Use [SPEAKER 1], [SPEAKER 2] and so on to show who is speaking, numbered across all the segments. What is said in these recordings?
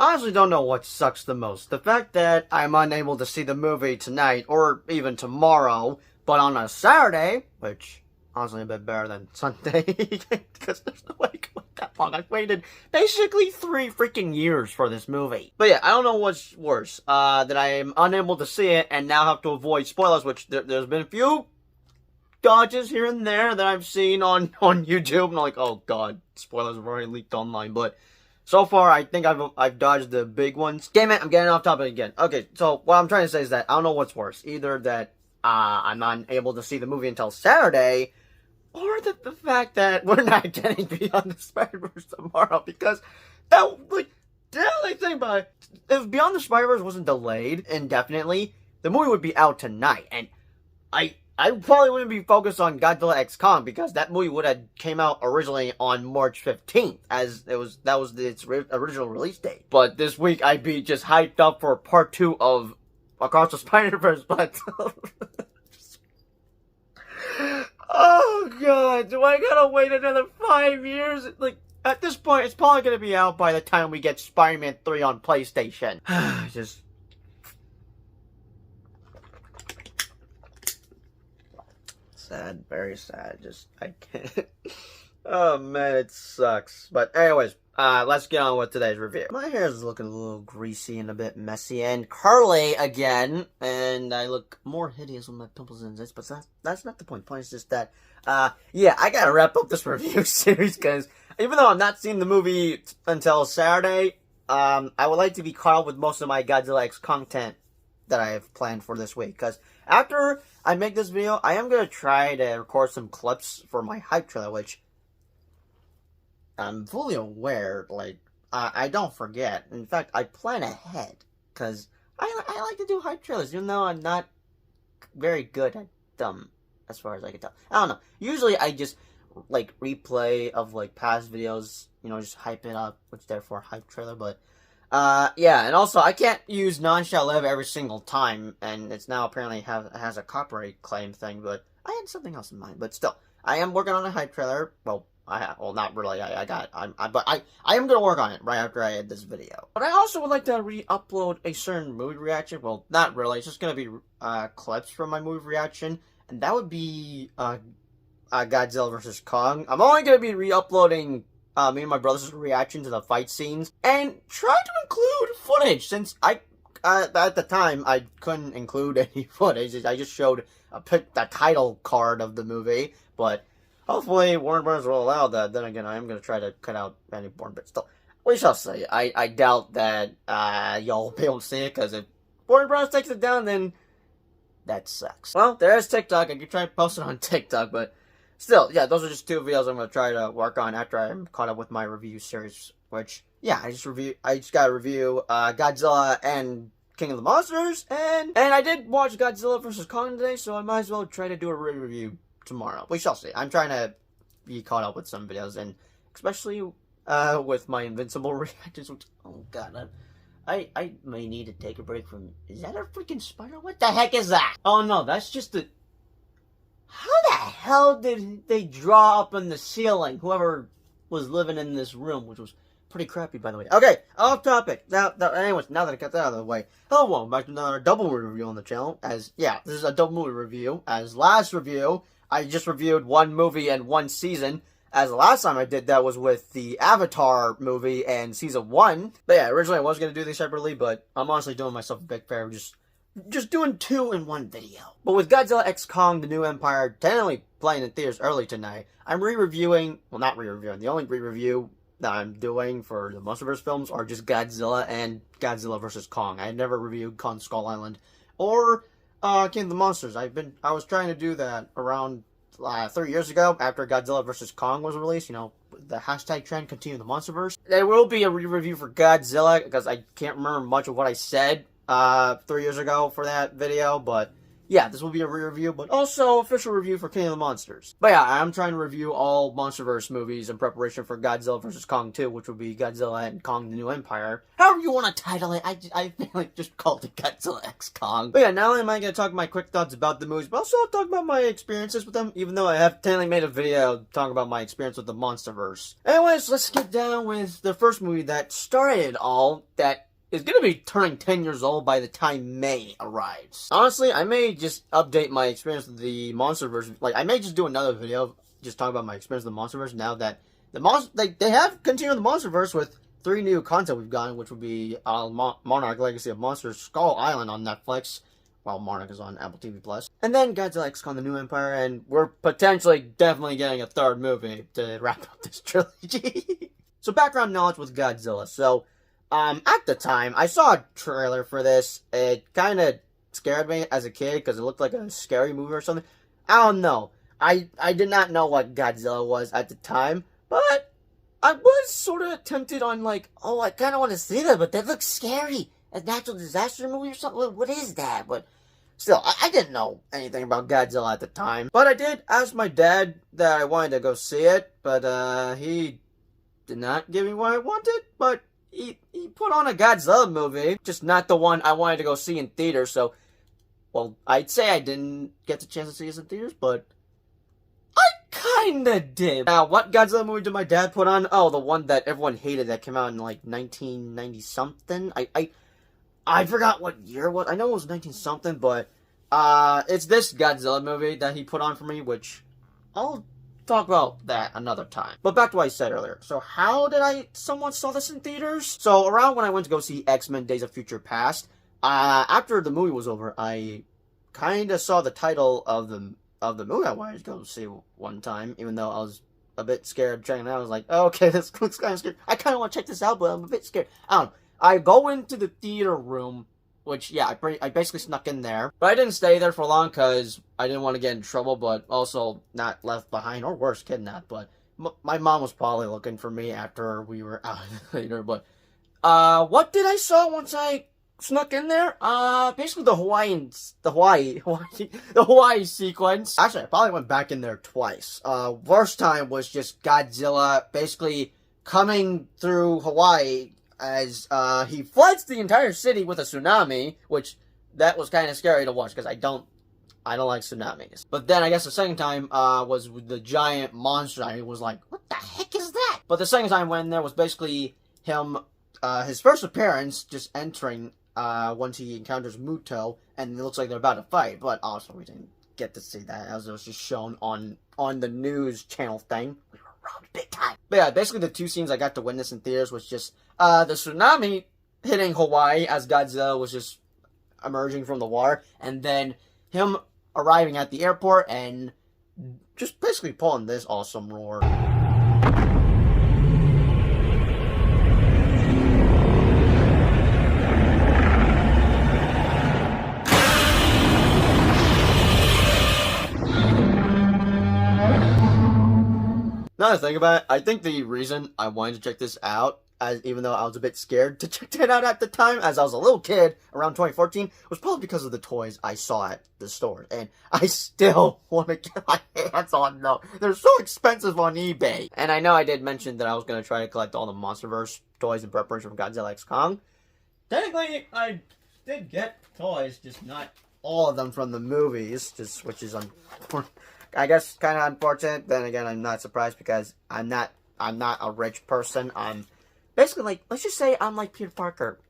[SPEAKER 1] I honestly don't know what sucks the most. The fact that I'm unable to see the movie tonight, or even tomorrow, but on a Saturday, which honestly a bit better than Sunday, because there's no way I can wait that long. I've waited basically 3 freaking years for this movie. But yeah, I don't know what's worse, that I am unable to see it and now have to avoid spoilers, which there's been a few dodges here and there that I've seen on YouTube, and I'm like, oh god, spoilers have already leaked online, but so far, I think I've dodged the big ones. Damn it, I'm getting off topic again. Okay, so what I'm trying to say is that I don't know what's worse. Either that I'm not able to see the movie until Saturday, or the fact that we're not getting Beyond the Spider-Verse tomorrow, because that, like, the only thing about it, if Beyond the Spider-Verse wasn't delayed indefinitely, the movie would be out tonight, and I probably wouldn't be focused on Godzilla X Kong, because that movie would have came out originally on March 15th, as that was its original release date. But this week I'd be just hyped up for part 2 of Across the Spider-Verse, but oh god, do I gotta wait another 5 years? Like, at this point, it's probably gonna be out by the time we get Spider-Man 3 on PlayStation. Just sad, very sad. Just, I can't. Oh man, it sucks. But anyways, let's get on with today's review. My hair is looking a little greasy and a bit messy and curly again, and I look more hideous with my pimples and this, but that's not the point. The point is just that, yeah, I gotta wrap up this review series, because even though I'm not seeing the movie until Saturday, I would like to be caught up with most of my Godzilla X content that I have planned for this week, because after I make this video, I am going to try to record some clips for my hype trailer, which I'm fully aware, like, I don't forget. In fact, I plan ahead, because I like to do hype trailers, even though I'm not very good at them, as far as I can tell. I don't know. Usually I just, like, replay of, like, past videos, you know, just hype it up, which therefore hype trailer, but yeah, and also, I can't use Non Shall Live every single time, and it's now apparently has a copyright claim thing, but I had something else in mind, but still, I am working on a hype trailer. Well, not really, but I am gonna work on it right after I edit this video. But I also would like to re-upload a certain movie reaction. Well, not really, it's just gonna be, clips from my movie reaction, and that would be, Godzilla vs. Kong. I'm only gonna be re-uploading me and my brother's reaction to the fight scenes, and try to include footage, since at the time, I couldn't include any footage. I just showed the title card of the movie, but hopefully Warner Bros. Will allow that. Then again, I am going to try to cut out any porn, but still, we shall see. I doubt that y'all will be able to see it, because if Warner Bros. Takes it down, then that sucks. Well, there is TikTok. I could try to post it on TikTok, but still, yeah, those are just 2 videos I'm going to try to work on after I'm caught up with my review series, which, yeah, I just got to review Godzilla and King of the Monsters, and I did watch Godzilla vs. Kong today, so I might as well try to do a review tomorrow. We shall see. I'm trying to be caught up with some videos, and especially with my Invincible reactions, which, oh god, I may need to take a break from, is that a freaking spider? What the heck is that? Oh no, that's just a... How the hell did they draw up on the ceiling? Whoever was living in this room, which was pretty crappy, by the way. Okay, off topic. Anyways, now that I got that out of the way, hello, welcome back to another double movie review on the channel. As, yeah, this is a double movie review. As last review, I just reviewed 1 movie and 1 season. As the last time I did that was with the Avatar movie and season 1. But yeah, originally I was going to do these separately, but I'm honestly doing myself a big favor, just doing 2 in 1 video. But with Godzilla X Kong: The New Empire technically playing in theaters early tonight, I'm re-reviewing, well, not re-reviewing, the only re-review that I'm doing for the Monsterverse films are just Godzilla and Godzilla vs. Kong. I had never reviewed Kong Skull Island or King of the Monsters. I was trying to do that around 3 years ago after Godzilla vs. Kong was released, you know, the hashtag trend continue the Monsterverse. There will be a re-review for Godzilla, because I can't remember much of what I said 3 years ago for that video, but yeah, this will be a re-review, but also official review for King of the Monsters. But yeah, I'm trying to review all Monsterverse movies in preparation for Godzilla vs. Kong 2, which will be Godzilla and Kong the New Empire. However you want to title it, I feel like just called it Godzilla x Kong. But yeah, not only am I going to talk my quick thoughts about the movies, but also I'll talk about my experiences with them, even though I have technically made a video talking about my experience with the Monsterverse. Anyways, let's get down with the first movie that started it all, that is going to be turning 10 years old by the time May arrives. Honestly, I may just update my experience with the Monsterverse. Like, I may just do another video just talking about my experience with the Monsterverse now that they have continued the Monsterverse with 3 new content we've gotten, which would be Monarch Legacy of Monsters, Skull Island on Netflix, while Monarch is on Apple TV+. And then Godzilla x Kong the New Empire, and we're potentially definitely getting a 3rd movie to wrap up this trilogy. So background knowledge with Godzilla. So, at the time, I saw a trailer for this. It kind of scared me as a kid because it looked like a scary movie or something. I don't know. I did not know what Godzilla was at the time, but I was sort of tempted on like, oh, I kind of want to see that, but that looks scary. A natural disaster movie or something? What is that? But still, I didn't know anything about Godzilla at the time. But I did ask my dad that I wanted to go see it, but he did not give me what I wanted, but he put on a Godzilla movie, just not the one I wanted to go see in theaters, so, well, I'd say I didn't get the chance to see this in theaters, but I kinda did. Now, what Godzilla movie did my dad put on? Oh, the one that everyone hated that came out in, like, 1990-something? I forgot what year it was. I know it was 19-something, but, it's this Godzilla movie that he put on for me, which I'll talk about that another time. But back to what I said earlier. So how did I somewhat saw this in theaters? So around when I went to go see X-Men Days of Future Past, after the movie was over, I kind of saw the title of the movie I wanted to go see one time, even though I was a bit scared checking it out. I was like, oh, okay, this looks kind of scary. I kind of want to check this out, but I'm a bit scared. I don't know. I go into the theater room, which, yeah, I basically snuck in there. But I didn't stay there for long because I didn't want to get in trouble, but also not left behind, or worse, kidnapped. But my mom was probably looking for me after we were out of the theater. But what did I saw once I snuck in there? Basically the Hawaii sequence. Actually, I probably went back in there twice. First time was just Godzilla basically coming through Hawaii as he floods the entire city with a tsunami, which that was kind of scary to watch because I don't like tsunamis. But then I guess the second time was with the giant monster. I was like, what the heck is that? But the second time when there was basically him, his first appearance, just entering once he encounters Muto, and it looks like they're about to fight. But also we didn't get to see that as it was just shown on the news channel thing. We were robbed big time. But yeah, basically the 2 scenes I got to witness in theaters was just the tsunami hitting Hawaii as Godzilla was just emerging from the water, and then him arriving at the airport and just basically pulling this awesome roar. Now that I think about it, I think the reason I wanted to check this out, even though I was a bit scared to check it out at the time, as I was a little kid, around 2014, was probably because of the toys I saw at the store. And I still want to get my hands on them. They're so expensive on eBay. And I know I did mention that I was going to try to collect all the Monsterverse toys in preparation for Godzilla x Kong. Technically, I did get toys, just not all of them from the movies, which is I guess kind of unfortunate. Then again, I'm not surprised because I'm not a rich person. I'm basically like, let's just say I'm like Peter Parker,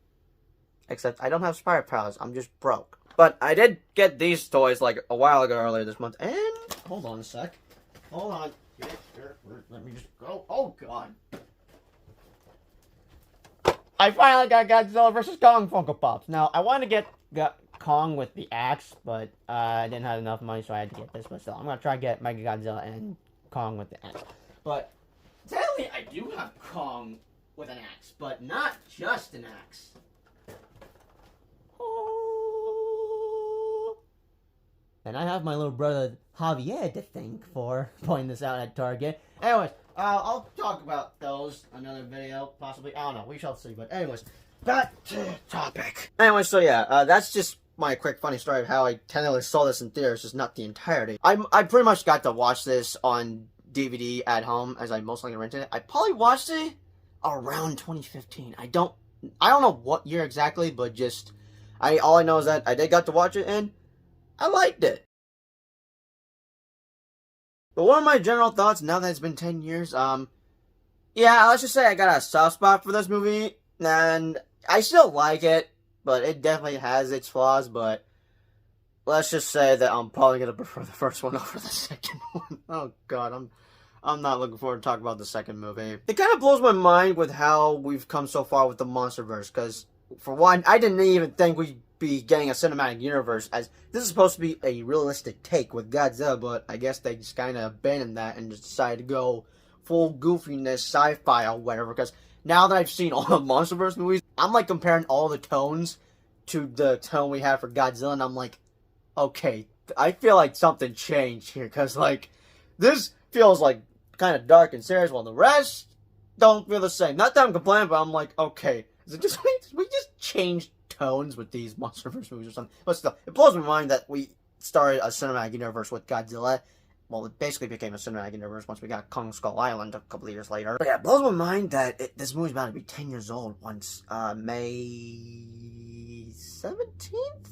[SPEAKER 1] except I don't have spider powers. I'm just broke. But I did get these toys like a while ago, earlier this month. And hold on a sec. Hold on. Let me just go. Oh god. I finally got Godzilla vs. Kong Funko Pops. Now I want to get Kong with the axe, but I didn't have enough money, so I had to get this. But still, I'm gonna try to get Mega Godzilla and Kong with the axe. But technically, I do have Kong with an axe, but not just an axe. And I have my little brother Javier to thank for pointing this out at Target. Anyways, I'll talk about those another video, possibly. I don't know. We shall see. But anyways, back to the topic. Anyway, so yeah, that's just my quick funny story of how I technically saw this in theaters, just not the entirety. I pretty much got to watch this on DVD at home, as I most likely rented it. I probably watched it around 2015. I don't know what year exactly, but just all I know is that I did got to watch it and I liked it. But what are my general thoughts now that it's been 10 years? Yeah, let's just say I got a soft spot for this movie, and I still like it, but it definitely has its flaws, but let's just say that I'm probably going to prefer the first one over the second one. Oh god, I'm not looking forward to talking about the second movie. It kind of blows my mind with how we've come so far with the Monsterverse, because for one, I didn't even think we'd be getting a cinematic universe, as this is supposed to be a realistic take with Godzilla, but I guess they just kind of abandoned that and just decided to go full goofiness, sci-fi, or whatever, because now that I've seen all the Monsterverse movies, I'm like comparing all the tones to the tone we had for Godzilla, and I'm like, okay, I feel like something changed here, because like, this feels like kind of dark and serious, while the rest don't feel the same. Not that I'm complaining, but I'm like, okay, is it just we just changed tones with these Monsterverse movies or something? But still, it blows my mind that we started a cinematic universe with Godzilla. Well, it basically became a cinematic universe once we got Kong Skull Island a couple of years later. But yeah, it blows my mind that this movie's about to be 10 years old once May 17th?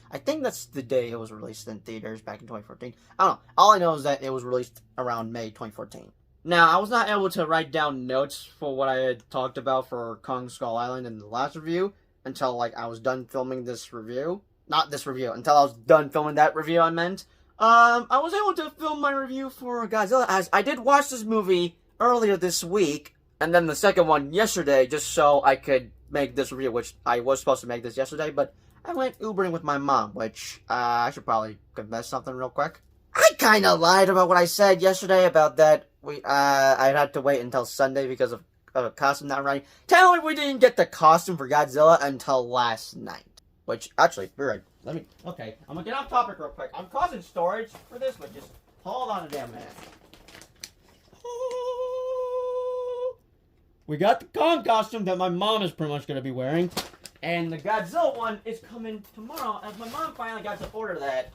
[SPEAKER 1] I think that's the day it was released in theaters back in 2014. I don't know. All I know is that it was released around May 2014. Now, I was not able to write down notes for what I had talked about for Kong Skull Island in the last review until, like, I was done filming this review. Not this review, until I was done filming that review, I meant. I was able to film my review for Godzilla, as I did watch this movie earlier this week, and then the second one yesterday, just so I could make this review, which I was supposed to make this yesterday, but I went Ubering with my mom, which, I should probably confess something real quick. I kinda lied about what I said yesterday about that I'd have to wait until Sunday because of a costume not running. Technically, we didn't get the costume for Godzilla until last night. Which, actually, you're right. Okay, I'm gonna get off topic real quick. I'm causing storage for this, but just hold on a damn minute. We got the Kong costume that my mom is pretty much gonna be wearing. And the Godzilla one is coming tomorrow, as my mom finally got to order that,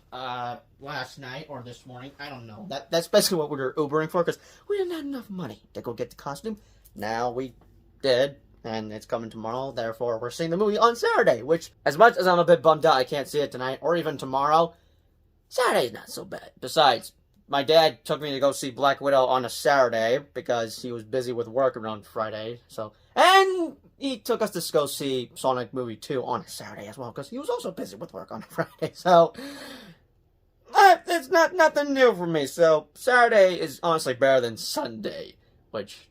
[SPEAKER 1] last night, or this morning, I don't know. That's basically what we were Ubering for, because we didn't have enough money to go get the costume. Now we did, and it's coming tomorrow, therefore we're seeing the movie on Saturday, which, as much as I'm a bit bummed out I can't see it tonight, or even tomorrow, Saturday's not so bad. Besides, my dad took me to go see Black Widow on a Saturday, because he was busy with work around Friday, and he took us to go see Sonic Movie 2 on a Saturday as well, because he was also busy with work on a Friday, so it's nothing new for me. So Saturday is honestly better than Sunday, which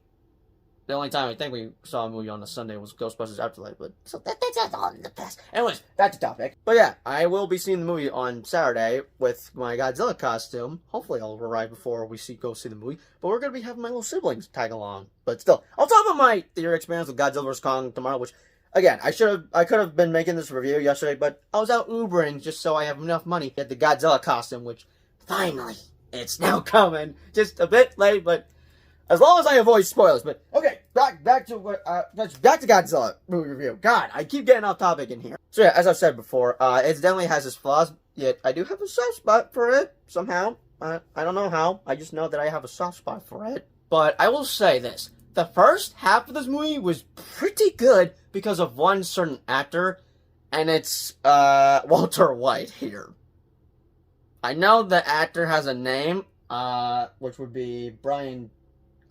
[SPEAKER 1] the only time I think we saw a movie on a Sunday was Ghostbusters Afterlife, but so that's all in the past. Anyways, back to topic. But yeah, I will be seeing the movie on Saturday with my Godzilla costume. Hopefully I'll arrive before we go see the movie, but we're going to be having my little siblings tag along. But still, I'll talk about my theater experience with Godzilla vs. Kong tomorrow, which, again, I could have been making this review yesterday, but I was out Ubering just so I have enough money to get the Godzilla costume, which, finally, it's now coming. Just a bit late, but as long as I avoid spoilers. But okay, back to Godzilla movie review. God, I keep getting off topic in here. So yeah, as I've said before, it definitely has its flaws, yet I do have a soft spot for it somehow. I don't know how. I just know that I have a soft spot for it. But I will say this: the first half of this movie was pretty good because of one certain actor, and it's Walter White here. I know the actor has a name, which would be Brian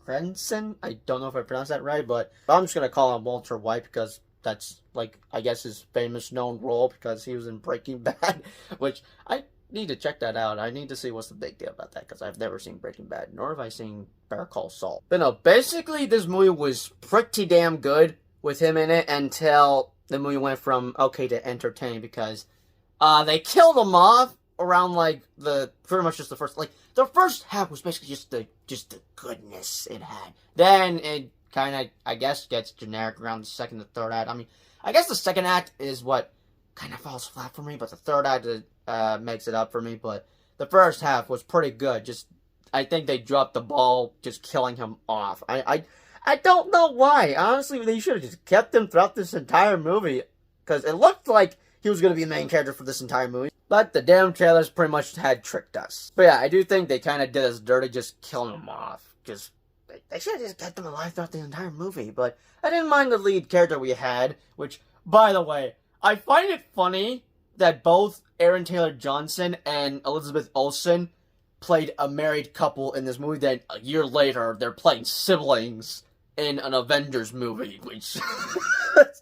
[SPEAKER 1] Cranston. I don't know if I pronounced that right, but I'm just gonna call him Walter White because that's, like, I guess his famous known role, because he was in Breaking Bad, which I need to check that out. I need to see what's the big deal about that, because I've never seen Breaking Bad, nor have I seen Better Call Saul. But no, basically this movie was pretty damn good with him in it until the movie went from okay to entertaining, because they killed him off around, like, pretty much just the first half was basically just the goodness it had. Then it kind of, I guess, gets generic around the second and third act. I mean, I guess the second act is what kind of falls flat for me, but the third act makes it up for me. But the first half was pretty good. I think they dropped the ball just killing him off. I don't know why. Honestly, they should have just kept him throughout this entire movie, because it looked like he was going to be the main character for this entire movie. But the damn trailers pretty much had tricked us. But yeah, I do think they kind of did us dirty just killing him off. Because they should have just kept him alive throughout the entire movie. But I didn't mind the lead character we had, which, by the way, I find it funny that both Aaron Taylor Johnson and Elizabeth Olsen played a married couple in this movie. Then a year later, they're playing siblings in an Avengers movie, which that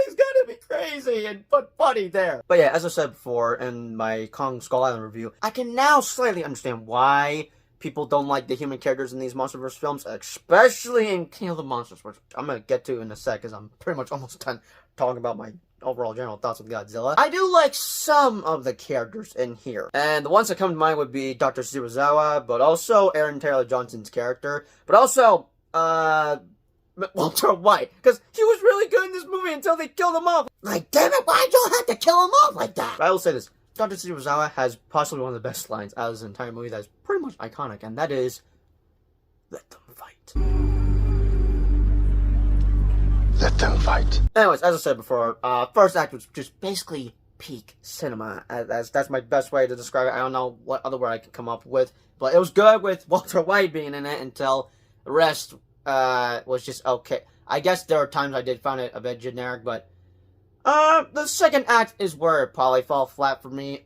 [SPEAKER 1] is gonna be crazy and but funny there. But yeah, as I said before in my Kong Skull Island review, I can now slightly understand why people don't like the human characters in these Monsterverse films, especially in King of the Monsters, which I'm gonna get to in a sec, because I'm pretty much almost done talking about my overall general thoughts with Godzilla. I do like some of the characters in here, and the ones that come to mind would be Dr. Serizawa, but also Aaron Taylor Johnson's character, but also Walter White, because he was really good in this movie until they killed him off. Like, damn it, why'd y'all have to kill him off like that? But I will say this, Dr. Serizawa has possibly one of the best lines out of this entire movie that is pretty much iconic, and that is, "Let them fight." Let them fight. Anyways, as I said before, first act was just basically peak cinema. That's my best way to describe it. I don't know what other word I can come up with, but it was good with Walter White being in it until the rest was just okay. I guess there were times I did find it a bit generic, but the second act is where it probably fell flat for me.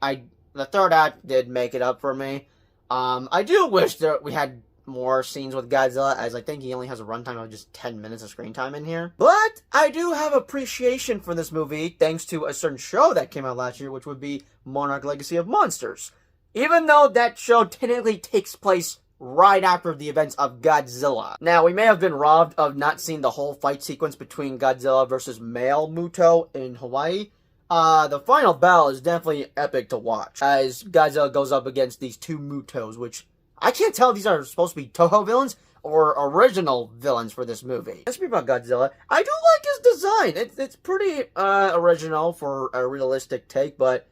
[SPEAKER 1] The third act did make it up for me. I do wish that we had more scenes with Godzilla, as I think he only has a runtime of just 10 minutes of screen time in here. But I do have appreciation for this movie, thanks to a certain show that came out last year, which would be Monarch Legacy of Monsters. Even though that show technically takes place right after the events of Godzilla. Now, we may have been robbed of not seeing the whole fight sequence between Godzilla versus male Muto in Hawaii. The final battle is definitely epic to watch, as Godzilla goes up against these two Mutos, which I can't tell if these are supposed to be Toho villains or original villains for this movie. Let's speak about Godzilla. I do like his design. It's pretty original for a realistic take, but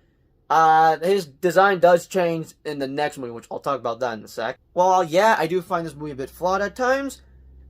[SPEAKER 1] his design does change in the next movie, which I'll talk about that in a sec. Well, yeah, I do find this movie a bit flawed at times.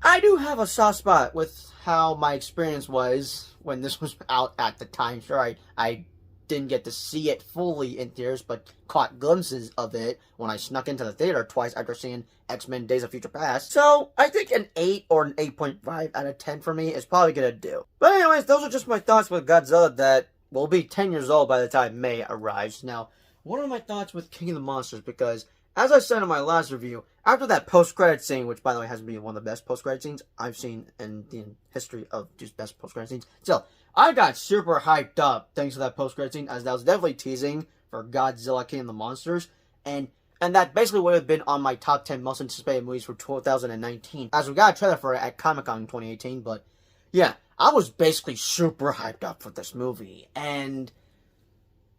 [SPEAKER 1] I do have a soft spot with how my experience was when this was out at the time. Sure, I didn't get to see it fully in theaters, but caught glimpses of it when I snuck into the theater twice after seeing X-Men Days of Future Past. So, I think an 8 or an 8.5 out of 10 for me is probably gonna do. But anyways, those are just my thoughts with Godzilla that will be 10 years old by the time May arrives. Now, what are my thoughts with King of the Monsters? Because, as I said in my last review, after that post-credit scene, which by the way has been one of the best post-credit scenes I've seen in the history of just best post-credit scenes, still, I got super hyped up thanks to that post-credit scene, as that was definitely teasing for Godzilla King of the Monsters, and that basically would have been on my top 10 most anticipated movies for 2019, as we got a trailer for it at Comic-Con in 2018, but yeah, I was basically super hyped up for this movie, and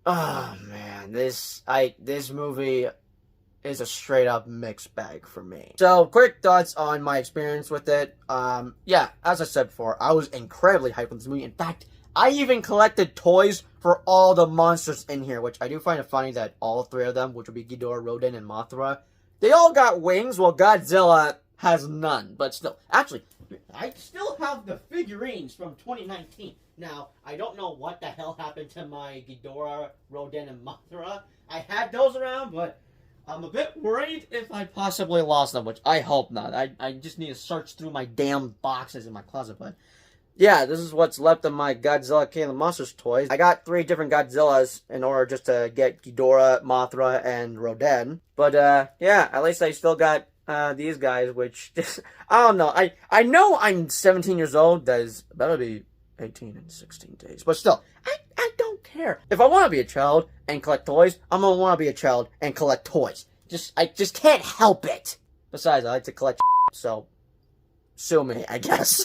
[SPEAKER 1] oh man, this movie is a straight up mixed bag for me. So, quick thoughts on my experience with it. Yeah, as I said before, I was incredibly hyped with this movie. In fact, I even collected toys for all the monsters in here, which I do find it funny that all three of them, which would be Ghidorah, Rodan, and Mothra, they all got wings, while Godzilla has none. But still, actually, I still have the figurines from 2019. Now, I don't know what the hell happened to my Ghidorah, Rodan, and Mothra. I had those around, but I'm a bit worried if I possibly lost them, which I hope not. I just need to search through my damn boxes in my closet, but yeah, this is what's left of my Godzilla King of the Monsters toys. I got 3 different Godzillas in order just to get Ghidorah, Mothra, and Rodan. But yeah, at least I still got these guys, which just, I don't know. I know I'm 17 years old. That is about to be 18 in 16 days. But still, I don't care. If I want to be a child and collect toys, I'm going to want to be a child and collect toys. I just can't help it. Besides, I like to collect so sue me, I guess.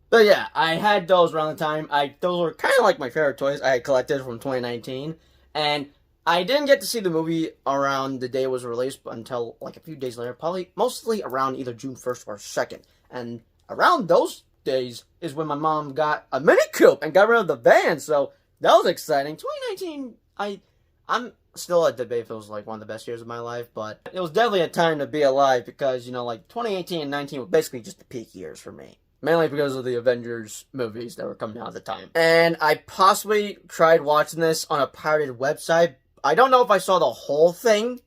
[SPEAKER 1] But yeah, I had those around the time. Those were kind of like my favorite toys I had collected from 2019. And I didn't get to see the movie around the day it was released until like a few days later. Probably mostly around either June 1st or 2nd. And around those days is when my mom got a Mini Coupe and got rid of the van. So that was exciting. 2019, I'm still at debate if it was like one of the best years of my life. But it was definitely a time to be alive because, you know, like 2018 and 19 were basically just the peak years for me. mainly because of the Avengers movies that were coming out at the time. And I possibly tried watching this on a pirated website. I don't know if I saw the whole thing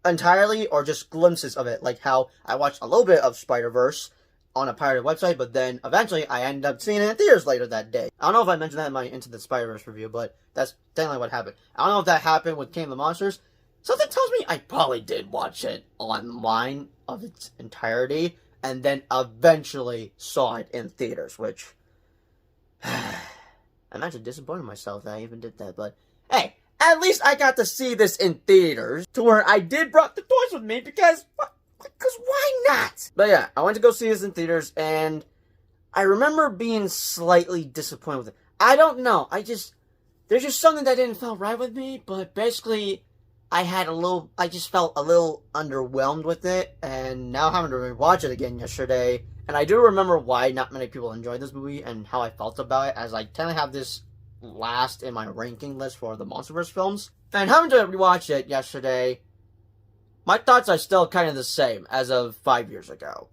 [SPEAKER 1] entirely or just glimpses of it, like how I watched a little bit of Spider-Verse on a pirated website, but then eventually I ended up seeing it in theaters later that day. I don't know if I mentioned that in my Into the Spider-Verse review, but that's definitely what happened. I don't know if that happened with King of the Monsters. Something tells me I probably did watch it online of its entirety, and then eventually saw it in theaters, which I'm actually disappointed in myself that I even did that, but hey, at least I got to see this in theaters, to where I did brought the toys with me, because why not? But yeah, I went to go see this in theaters, and I remember being slightly disappointed with it. I don't know, there's just something that didn't feel right with me, but basically, I just felt a little underwhelmed with it, and now having to rewatch it again yesterday, and I do remember why not many people enjoyed this movie, and how I felt about it, as I tend to have this last in my ranking list for the Monsterverse films, and having to rewatch it yesterday, my thoughts are still kind of the same as of 5 years ago.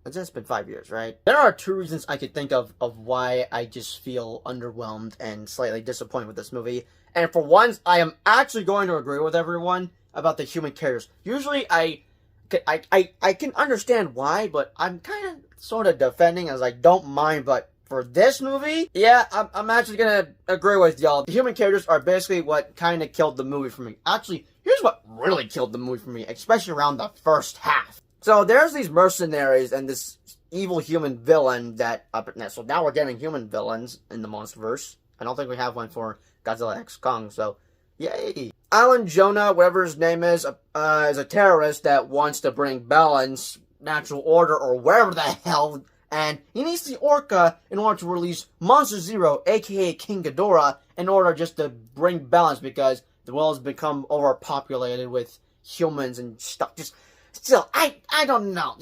[SPEAKER 1] It's just been 5 years, right? There are two reasons I could think of why I just feel underwhelmed and slightly disappointed with this movie. And for once, I am actually going to agree with everyone about the human characters. Usually, I can understand why, but I'm kind of sort of defending as I don't mind, but for this movie, yeah, I'm actually gonna agree with y'all. The human characters are basically what kind of killed the movie for me. Actually, here's what really killed the movie for me, especially around the first half. So there's these mercenaries and this evil human villain that, so now we're getting human villains in the Monsterverse. I don't think we have one for Godzilla X Kong, so yay. Alan Jonah, whatever his name is a terrorist that wants to bring balance, natural order, or wherever the hell, and he needs the Orca in order to release Monster Zero, aka King Ghidorah, in order just to bring balance, because the world has become overpopulated with humans and stuff. Just, still, I don't know,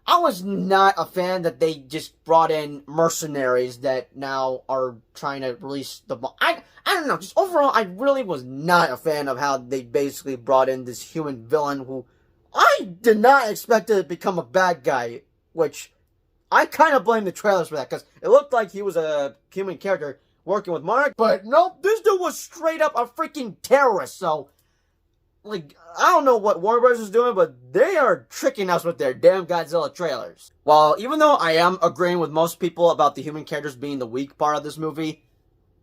[SPEAKER 1] I was not a fan that they just brought in mercenaries that now are trying to release the bomb. I don't know, just overall, I really was not a fan of how they basically brought in this human villain who I did not expect to become a bad guy, which I kind of blame the trailers for that, because it looked like he was a human character working with Mark, but nope, this dude was straight up a freaking terrorist, so, like, I don't know what Warner Bros. Is doing, but they are tricking us with their damn Godzilla trailers. While, even though I am agreeing with most people about the human characters being the weak part of this movie,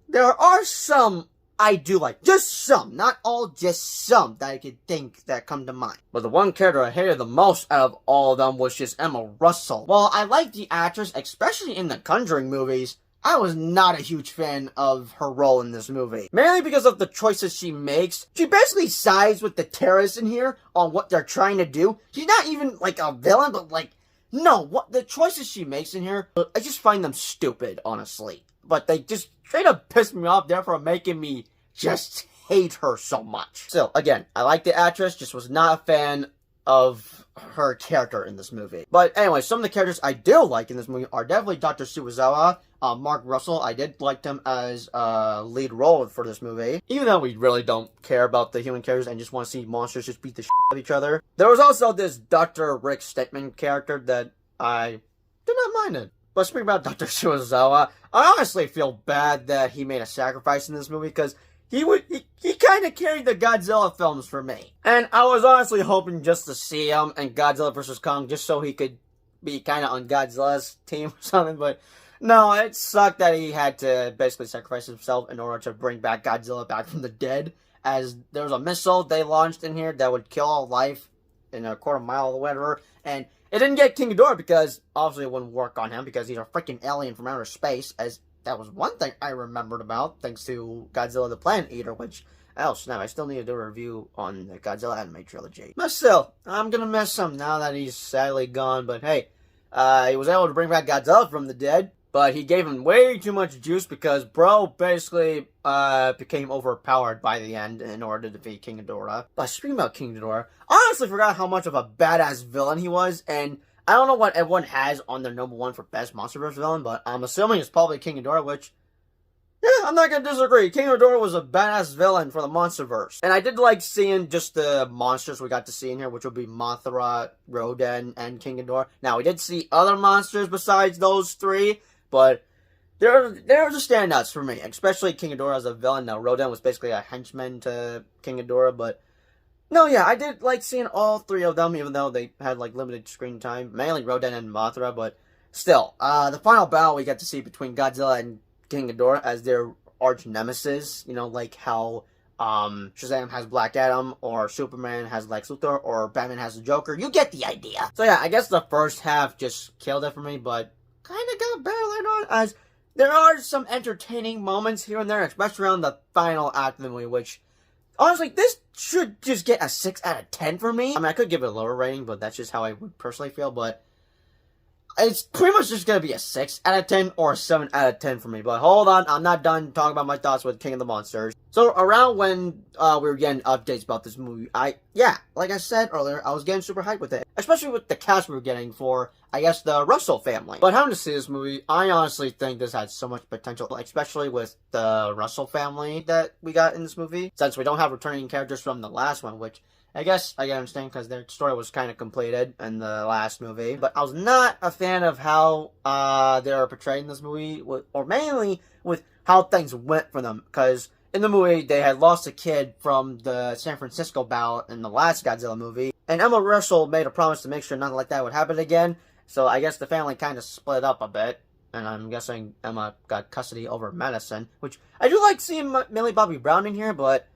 [SPEAKER 1] there are some I do like. Just some. Not all, just some that I could think that come to mind. But the one character I hated the most out of all of them was just Emma Russell. While I like the actress, especially in the Conjuring movies, I was not a huge fan of her role in this movie. Mainly because of the choices she makes. She basically sides with the terrorists in here on what they're trying to do. She's not even like a villain, but like, no, what the choices she makes in here, I just find them stupid, honestly. But they just straight up piss me off, therefore making me just hate her so much. Still, again, I like the actress, just was not a fan of her character in this movie. But anyway, some of the characters I do like in this movie are definitely Dr. Suizawa, Mark Russell. I did like him as a lead role for this movie, even though we really don't care about the human characters and just want to see monsters just beat the shit out of each other. There was also this Dr. Rick Steckman character that I did not mind it. But speaking about Dr. Suizawa, I honestly feel bad that he made a sacrifice in this movie, because he kind of carried the Godzilla films for me. And I was honestly hoping just to see him in Godzilla vs. Kong, just so he could be kind of on Godzilla's team or something, but no, it sucked that he had to basically sacrifice himself in order to bring back Godzilla back from the dead, as there was a missile they launched in here that would kill all life in a quarter mile or whatever, and it didn't get King Ghidorah, because obviously it wouldn't work on him, because he's a freaking alien from outer space, as that was one thing I remembered about, thanks to Godzilla the Planet Eater, which, oh snap, I still need to do a review on the Godzilla anime trilogy. But still, I'm gonna miss him now that he's sadly gone, but hey, he was able to bring back Godzilla from the dead, but he gave him way too much juice, because bro basically became overpowered by the end in order to defeat King Ghidorah. But speaking about King Ghidorah, I honestly forgot how much of a badass villain he was, and I don't know what everyone has on their number one for best Monsterverse villain, but I'm assuming it's probably King Ghidorah, which, Yeah, I'm not gonna disagree. King Ghidorah was a badass villain for the Monsterverse. And I did like seeing just the monsters we got to see in here, which would be Mothra, Rodan, and King Ghidorah. Now, we did see other monsters besides those three, but they're the standouts for me, especially King Ghidorah as a villain. Now, Rodan was basically a henchman to King Ghidorah, but no, yeah, I did like seeing all three of them, even though they had, like, limited screen time. Mainly Rodan and Mothra, but still. The final battle we got to see between Godzilla and King Ghidorah as their arch nemesis. You know, like how Shazam has Black Adam, or Superman has Lex Luthor, or Batman has the Joker. You get the idea. So yeah, I guess the first half just killed it for me, but kind of got better later on, as there are some entertaining moments here and there, especially around the final act of the movie, which... honestly, this should just get a 6 out of 10 for me. I mean, I could give it a lower rating, but that's just how I would personally feel, but it's pretty much just going to be a 6 out of 10 or a 7 out of 10 for me. But hold on, I'm not done talking about my thoughts with King of the Monsters. So, around when we were getting updates about this movie, like I said earlier, I was getting super hyped with it. Especially with the cast we were getting for, I guess, the Russell family. But having to see this movie, I honestly think this had so much potential, especially with the Russell family that we got in this movie. Since we don't have returning characters from the last one, which I guess I can understand because their story was kind of completed in the last movie. But I was not a fan of how they were portrayed in this movie, or mainly with how things went for them. Because in the movie, they had lost a kid from the San Francisco battle in the last Godzilla movie. And Emma Russell made a promise to make sure nothing like that would happen again. So I guess the family kind of split up a bit. And I'm guessing Emma got custody over medicine. Which, I do like seeing Millie Bobby Brown in here, but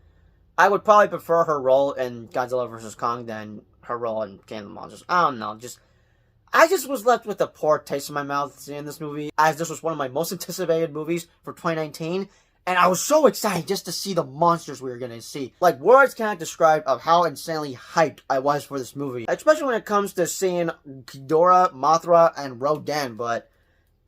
[SPEAKER 1] I would probably prefer her role in Godzilla vs. Kong than her role in King of the Monsters. I don't know, I just was left with a poor taste in my mouth seeing this movie, as this was one of my most anticipated movies for 2019. And I was so excited just to see the monsters we were going to see. Like, words cannot describe of how insanely hyped I was for this movie. Especially when it comes to seeing Ghidorah, Mothra, and Rodan. But,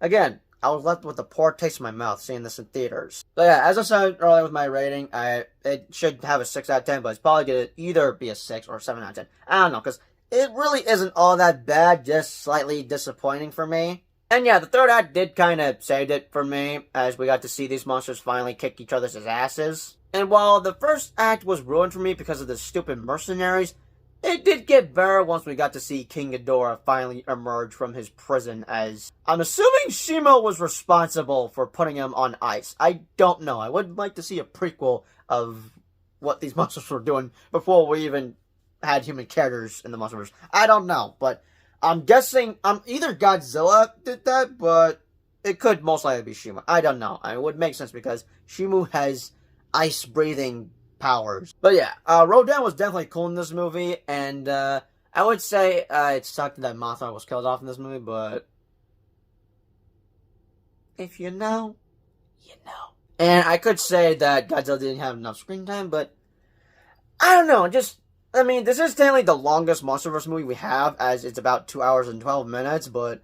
[SPEAKER 1] again, I was left with a poor taste in my mouth seeing this in theaters. So yeah, as I said earlier with my rating, it should have a 6 out of 10, but it's probably going to either be a 6 or a 7 out of 10. I don't know, because it really isn't all that bad, just slightly disappointing for me. And yeah, the third act did kind of saved it for me, as we got to see these monsters finally kick each other's asses. And while the first act was ruined for me because of the stupid mercenaries, it did get better once we got to see King Ghidorah finally emerge from his prison, as I'm assuming Shimo was responsible for putting him on ice. I don't know. I would like to see a prequel of what these monsters were doing before we even had human characters in the Monsterverse. I don't know, but I'm guessing either Godzilla did that, but it could most likely be Shimo. I don't know. It would make sense because Shimo has ice-breathing powers. But yeah, Rodan was definitely cool in this movie, and I would say it sucked that Mothra was killed off in this movie, but if you know, you know. And I could say that Godzilla didn't have enough screen time, but I don't know, I mean, this is technically the longest Monsterverse movie we have, as it's about 2 hours and 12 minutes, but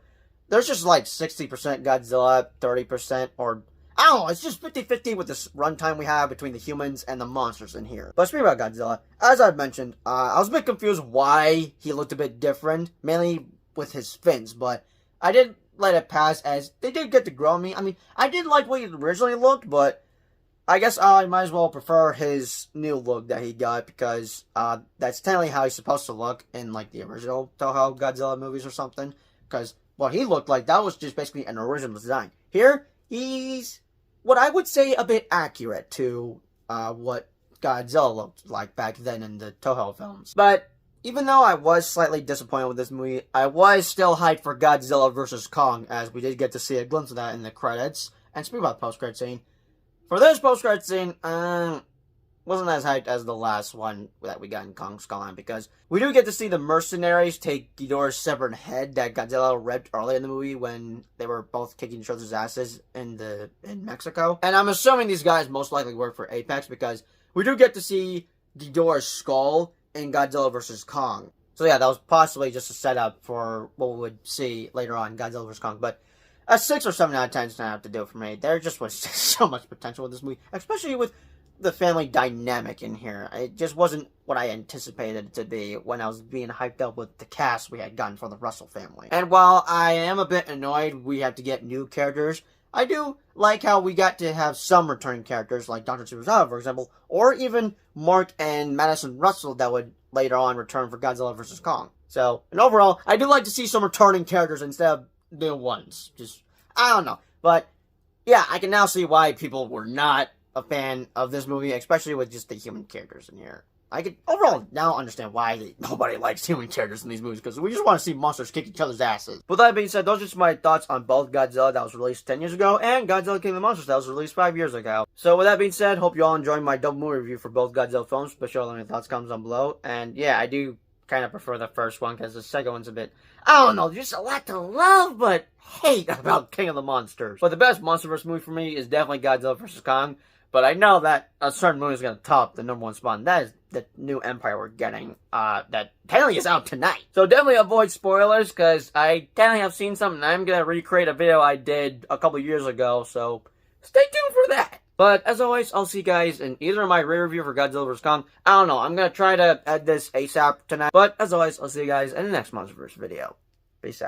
[SPEAKER 1] there's just like 60% Godzilla, 30%, or I don't know, it's just 50-50 with this runtime we have between the humans and the monsters in here. But speaking about Godzilla, as I've mentioned, I was a bit confused why he looked a bit different, mainly with his fins, but I did let it pass, as they did get to grow on me. I mean, I did like what he originally looked, but I guess I might as well prefer his new look that he got, because that's technically how he's supposed to look in, like, the original Toho Godzilla movies or something. Because what he looked like, that was just basically an original design. Here, he's what I would say a bit accurate to what Godzilla looked like back then in the Toho films. But even though I was slightly disappointed with this movie, I was still hyped for Godzilla vs. Kong, as we did get to see a glimpse of that in the credits. And speaking about the post-credit scene, for this post-credit scene, wasn't as hyped as the last one that we got in Kong Skull Island, because we do get to see the mercenaries take Ghidorah's severed head that Godzilla ripped early in the movie when they were both kicking each other's asses in Mexico. And I'm assuming these guys most likely work for Apex, because we do get to see Ghidorah's skull in Godzilla vs. Kong. So yeah, that was possibly just a setup for what we would see later on in Godzilla vs. Kong, but a 6 or 7 out of 10 is not have to do it for me. There just was so much potential with this movie, especially with the family dynamic in here. It just wasn't what I anticipated it to be when I was being hyped up with the cast we had gotten for the Russell family. And while I am a bit annoyed we have to get new characters, I do like how we got to have some returning characters, like Dr. Tsuruzawa, for example, or even Mark and Madison Russell that would later on return for Godzilla vs. Kong. So, and overall, I do like to see some returning characters instead of new ones. Just, I don't know. But, yeah, I can now see why people were not a fan of this movie, especially with just the human characters in here. I can overall now understand why nobody likes human characters in these movies, because we just want to see monsters kick each other's asses. With that being said, those are just my thoughts on both Godzilla that was released 10 years ago and Godzilla King of the Monsters that was released 5 years ago. So with that being said, hope you all enjoyed my double movie review for both Godzilla films. Be sure to let me know your thoughts, comments down below. And yeah, I do kind of prefer the first one because the second one's a bit, I don't know, there's a lot to love but hate about King of the Monsters. But the best Monsterverse movie for me is definitely Godzilla vs. Kong. But I know that a certain movie is going to top the #1 spot, and that is the new Empire we're getting, that technically is out tonight. So definitely avoid spoilers, because I technically have seen something, and I'm going to recreate a video I did a couple years ago, so stay tuned for that. But as always, I'll see you guys in either my re-review for Godzilla vs. Kong. I don't know, I'm going to try to add this ASAP tonight. But as always, I'll see you guys in the next Monsterverse video. Peace out.